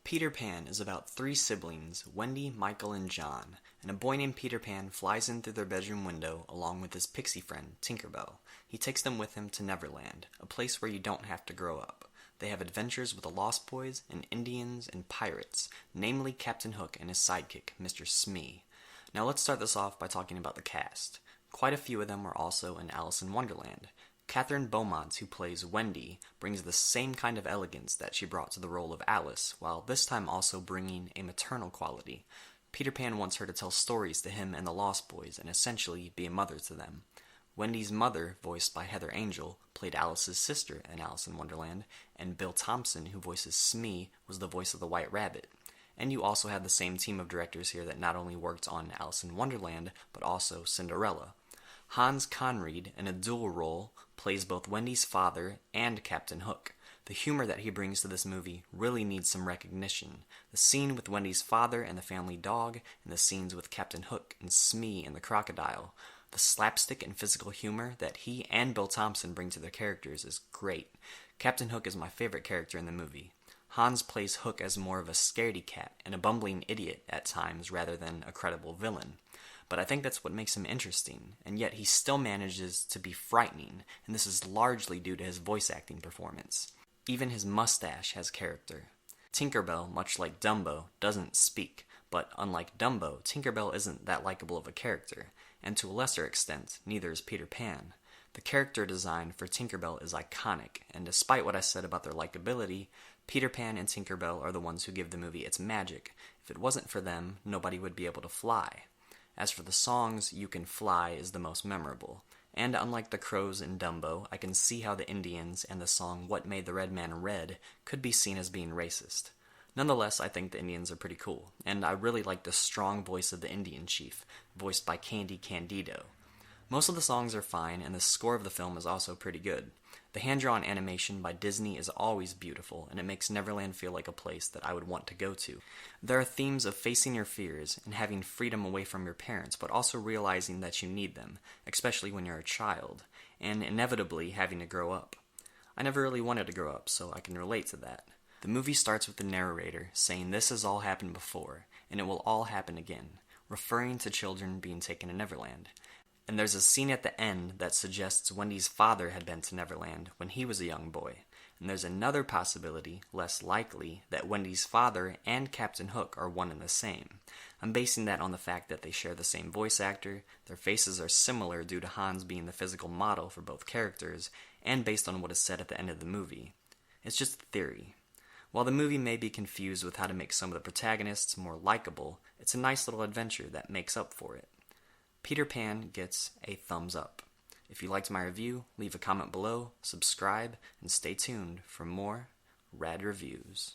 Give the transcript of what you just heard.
Peter Pan is about three siblings, Wendy, Michael, and John, and a boy named Peter Pan flies in through their bedroom window along with his pixie friend, Tinker Bell. He takes them with him to Neverland, a place where you don't have to grow up. They have adventures with the Lost Boys and Indians and pirates, namely Captain Hook and his sidekick, Mr. Smee. Now let's start this off by talking about the cast. Quite a few of them were also in Alice in Wonderland. Catherine Beaumont, who plays Wendy, brings the same kind of elegance that she brought to the role of Alice, while this time also bringing a maternal quality. Peter Pan wants her to tell stories to him and the Lost Boys and essentially be a mother to them. Wendy's mother, voiced by Heather Angel, played Alice's sister in Alice in Wonderland, and Bill Thompson, who voices Smee, was the voice of the White Rabbit. And you also have the same team of directors here that not only worked on Alice in Wonderland, but also Cinderella. Hans Conried, in a dual role, plays both Wendy's father and Captain Hook. The humor that he brings to this movie really needs some recognition. The scene with Wendy's father and the family dog, and the scenes with Captain Hook and Smee and the crocodile. The slapstick and physical humor that he and Bill Thompson bring to their characters is great. Captain Hook is my favorite character in the movie. Hans plays Hook as more of a scaredy cat and a bumbling idiot at times rather than a credible villain. But I think that's what makes him interesting, and yet he still manages to be frightening, and this is largely due to his voice acting performance. Even his mustache has character. Tinker Bell, much like Dumbo, doesn't speak, but unlike Dumbo, Tinker Bell isn't that likable of a character, and to a lesser extent, neither is Peter Pan. The character design for Tinker Bell is iconic, and despite what I said about their likability, Peter Pan and Tinker Bell are the ones who give the movie its magic. If it wasn't for them, nobody would be able to fly. As for the songs, You Can Fly is the most memorable. And unlike the crows in Dumbo, I can see how the Indians and the song What Made the Red Man Red could be seen as being racist. Nonetheless, I think the Indians are pretty cool, and I really like the strong voice of the Indian chief, voiced by Candy Candido. Most of the songs are fine, and the score of the film is also pretty good. The hand-drawn animation by Disney is always beautiful, and it makes Neverland feel like a place that I would want to go to. There are themes of facing your fears and having freedom away from your parents, but also realizing that you need them, especially when you're a child, and inevitably having to grow up. I never really wanted to grow up, so I can relate to that. The movie starts with the narrator saying this has all happened before, and it will all happen again, referring to children being taken to Neverland. And there's a scene at the end that suggests Wendy's father had been to Neverland when he was a young boy. And there's another possibility, less likely, that Wendy's father and Captain Hook are one and the same. I'm basing that on the fact that they share the same voice actor, their faces are similar due to Hans being the physical model for both characters, and based on what is said at the end of the movie. It's just a theory. While the movie may be confused with how to make some of the protagonists more likable, it's a nice little adventure that makes up for it. Peter Pan gets a thumbs up. If you liked my review, leave a comment below, subscribe, and stay tuned for more rad reviews.